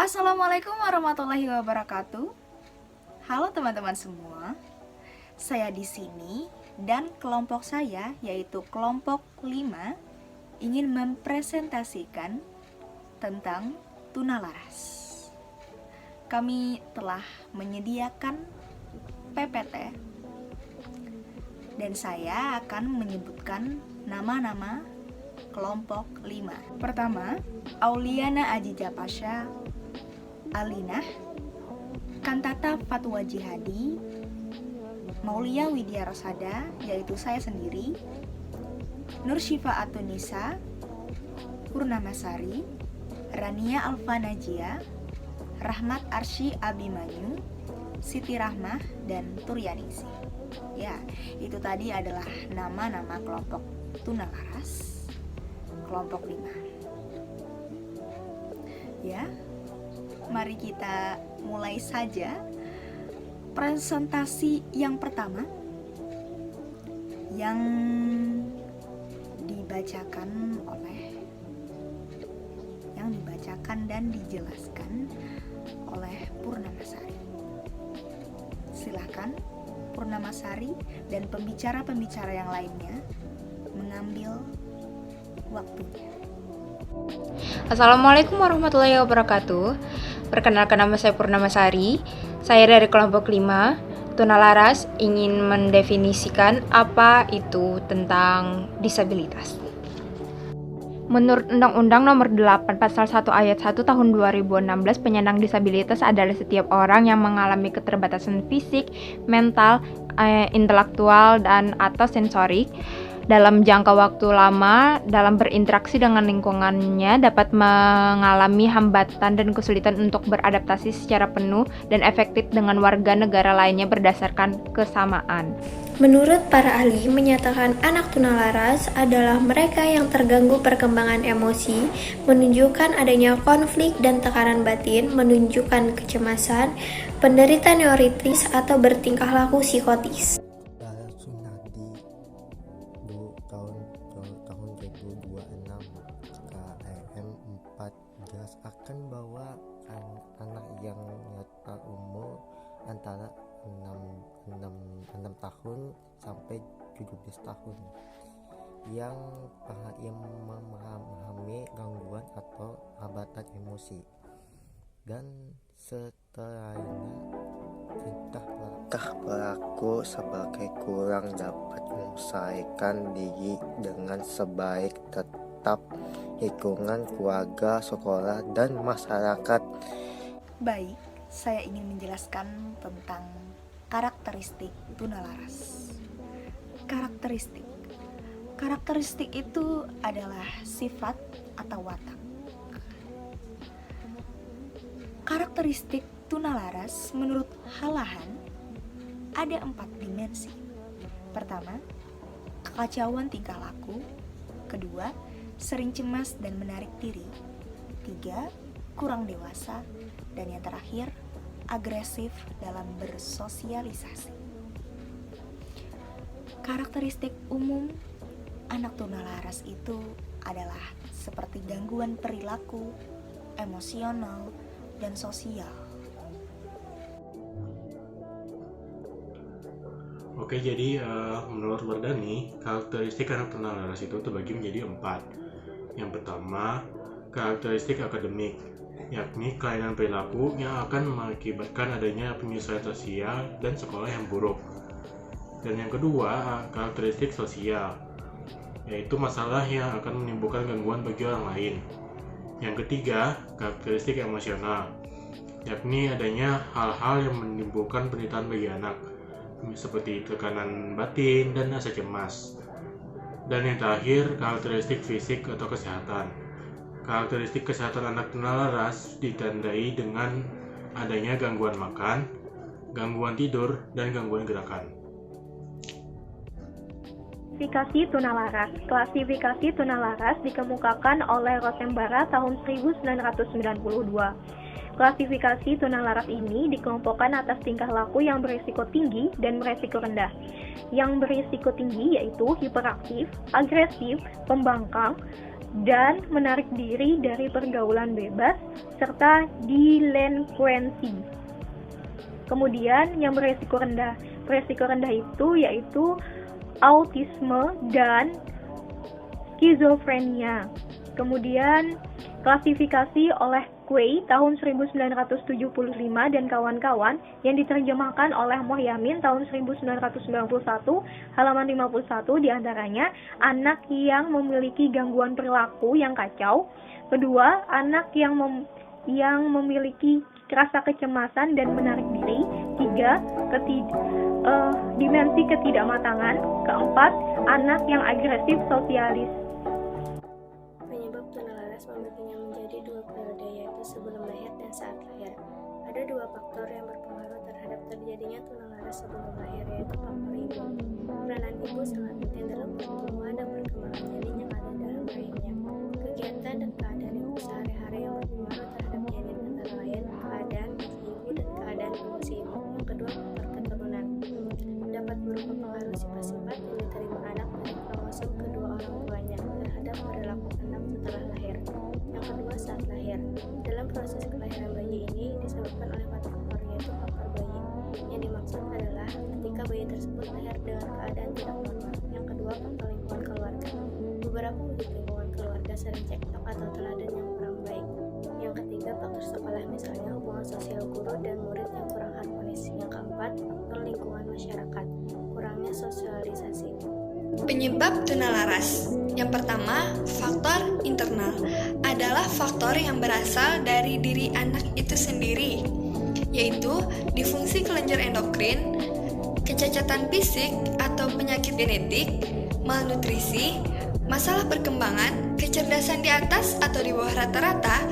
Assalamualaikum warahmatullahi wabarakatuh. Halo teman-teman semua. Saya di sini dan kelompok saya yaitu kelompok 5 ingin mempresentasikan tentang tunalaras. Kami telah menyediakan PPT dan saya akan menyebutkan nama-nama kelompok 5. Pertama, Auliana Ajija Pasha, Alinah, Kantata Fatwa Jihadi, Maulia Widya Rosada, yaitu saya sendiri, Nur Syifa Atunisa, Purnamasari, Rania Alfa Najia, Rahmat Arsy Abimanyu, Siti Rahmah, dan Turyanisi. Ya, itu tadi adalah nama-nama kelompok tunalaras, kelompok 5. Ya, mari kita mulai saja presentasi yang pertama yang dibacakan dan dijelaskan oleh Purnamasari. Silakan Purnamasari dan pembicara-pembicara yang lainnya mengambil waktunya. Assalamualaikum warahmatullahi wabarakatuh. Perkenalkan, nama saya Purnamasari. Saya dari kelompok 5. Tunalaras ingin mendefinisikan apa itu tentang disabilitas. Menurut Undang-Undang Nomor 8 Pasal 1 Ayat 1 Tahun 2016, penyandang disabilitas adalah setiap orang yang mengalami keterbatasan fisik, mental, intelektual, dan atau sensorik dalam jangka waktu lama dalam berinteraksi dengan lingkungannya, dapat mengalami hambatan dan kesulitan untuk beradaptasi secara penuh dan efektif dengan warga negara lainnya berdasarkan kesamaan. Menurut para ahli, menyatakan anak tunalaras adalah mereka yang terganggu perkembangan emosi, menunjukkan adanya konflik dan tekanan batin, menunjukkan kecemasan, penderita neuritis, atau bertingkah laku psikotis. Tahun 2026 KRM 14 akan bawa anak yang nyata umur antara 6 tahun sampai 17 tahun yang memahami gangguan atau hambatan emosi, dan setelahnya tingkah pelaku sebagai kurang dapat menyelesaikan diri dengan sebaik, tetap lingkungan keluarga, sekolah, dan masyarakat. Baik, saya ingin menjelaskan tentang karakteristik tunalaras. Karakteristik itu adalah sifat atau watak. Karakteristik tunalaras menurut Halahan ada 4 dimensi. Pertama, kekacauan tingkah laku. Kedua, sering cemas dan menarik diri. 3, kurang dewasa. Dan yang terakhir, agresif dalam bersosialisasi. Karakteristik umum anak tunalaras itu adalah seperti gangguan perilaku, emosional, dan sosial. Oke, jadi menurut Wardani, karakteristik anak tunalaras itu terbagi menjadi 4. Yang pertama, karakteristik akademik, yakni kelainan perilaku yang akan mengakibatkan adanya penyesuaian sosial dan sekolah yang buruk. Dan yang kedua, karakteristik sosial, yaitu masalah yang akan menimbulkan gangguan bagi orang lain. Yang ketiga, karakteristik emosional, yakni adanya hal-hal yang menimbulkan penderitaan bagi anak, seperti tekanan batin dan rasa cemas. Dan yang terakhir, karakteristik fisik atau kesehatan. Karakteristik kesehatan anak tunalaras ditandai dengan adanya gangguan makan, gangguan tidur, dan gangguan gerakan. Klasifikasi tunalaras. Klasifikasi tunalaras dikemukakan oleh Rosembara tahun 1992. Klasifikasi tunalaras ini dikelompokkan atas tingkah laku yang berisiko tinggi dan berisiko rendah. Yang berisiko tinggi yaitu hiperaktif, agresif, pembangkang, dan menarik diri dari pergaulan bebas, serta delinquency. Kemudian yang beresiko rendah. Beresiko rendah itu yaitu autisme dan skizofrenia. Kemudian klasifikasi oleh Quay tahun 1975 dan kawan-kawan yang diterjemahkan oleh Mohyamin tahun 1991, halaman 51 diantaranya anak yang memiliki gangguan perilaku yang kacau. Kedua, anak yang memiliki rasa kecemasan dan menarik diri. Tiga, dimensi ketidakmatangan. Keempat, anak yang agresif sosialis. Penyebab tunalaras membaginya menjadi dua periode, yaitu sebelum lahir dan saat lahir. Ada dua faktor yang berpengaruh terhadap terjadinya tunalaras sebelum lahir, yaitu faktor ibu. Peranan ibu sangat penting dalam pertumbuhan dan perkembangan janin yang ada dalam rahimnya. Kegiatan dan keadaan ibu sehari-hari yang berpengaruh terhadap janin antara lain keadaan gizi ibu dan keadaan emosi ibu. Yang kedua, faktor keturunan dapat berupa pengaruh sifat-sifat yang diterima anak dari kromosom kedua orang tuanya terhadap perilaku anak setelah lahir. Yang kedua, saat lahir. Dalam proses kelahiran bayi ini disebabkan oleh faktor, yaitu faktor bayi. Yang dimaksud adalah ketika bayi tersebut lahir dengan keadaan tidak normal. Yang kedua, faktor lingkungan keluarga. Beberapa wujud lingkungan keluarga sering cekcok atau teladan yang kurang baik. Yang ketiga, faktor sekolah, misalnya hubungan sosial guru dan murid yang kurang harmonis. Yang keempat, faktor lingkungan masyarakat, kurangnya sosialisasi. Penyebab tunalaras. Yang pertama, faktor internal adalah faktor yang berasal dari diri anak itu sendiri, yaitu disfungsi kelenjar endokrin, kecacatan fisik atau penyakit genetik, malnutrisi, masalah perkembangan, kecerdasan di atas atau di bawah rata-rata,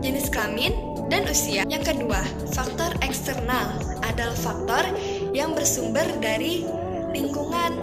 jenis kelamin, dan usia. Yang kedua, faktor eksternal adalah faktor yang bersumber dari lingkungan,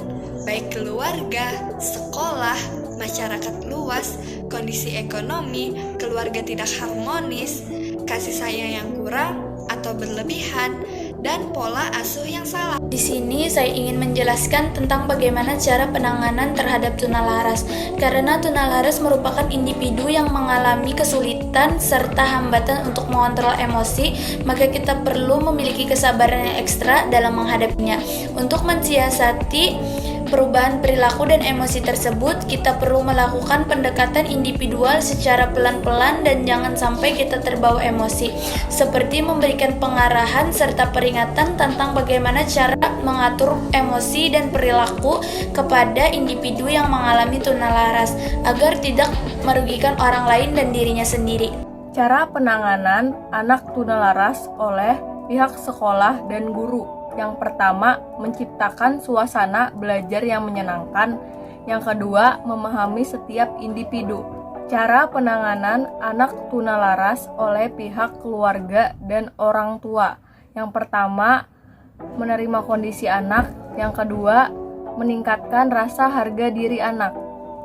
baik keluarga, sekolah, masyarakat luas, kondisi ekonomi, keluarga tidak harmonis, kasih sayang yang kurang atau berlebihan, dan pola asuh yang salah. Di sini saya ingin menjelaskan tentang bagaimana cara penanganan terhadap tunalaras. Karena tunalaras merupakan individu yang mengalami kesulitan serta hambatan untuk mengontrol emosi, maka kita perlu memiliki kesabaran yang ekstra dalam menghadapinya. Untuk mensiasati perubahan perilaku dan emosi tersebut, kita perlu melakukan pendekatan individual secara pelan-pelan dan jangan sampai kita terbawa emosi, seperti memberikan pengarahan serta peringatan tentang bagaimana cara mengatur emosi dan perilaku kepada individu yang mengalami tunalaras agar tidak merugikan orang lain dan dirinya sendiri. Cara penanganan anak tunalaras oleh pihak sekolah dan guru. Yang pertama, menciptakan suasana belajar yang menyenangkan. Yang kedua, memahami setiap individu. Cara penanganan anak tunalaras oleh pihak keluarga dan orang tua. Yang pertama, menerima kondisi anak. Yang kedua, meningkatkan rasa harga diri anak.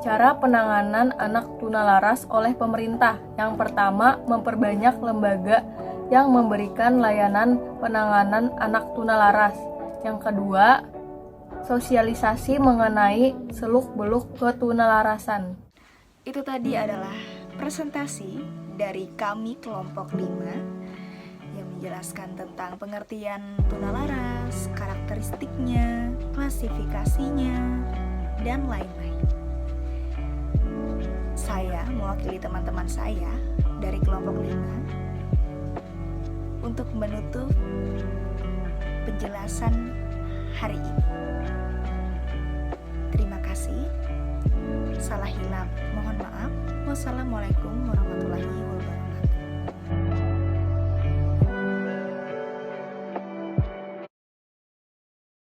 Cara penanganan anak tunalaras oleh pemerintah. Yang pertama, memperbanyak lembaga yang memberikan layanan penanganan anak tunalaras. Yang kedua, sosialisasi mengenai seluk-beluk ketunalarasan. Itu tadi adalah presentasi dari kami kelompok 5 yang menjelaskan tentang pengertian tunalaras, karakteristiknya, klasifikasinya, dan lain-lain. Saya mewakili teman-teman saya dari kelompok 5 untuk menutup penjelasan hari ini. Terima kasih. Salah hilap, mohon maaf. Wassalamualaikum warahmatullahi wabarakatuh.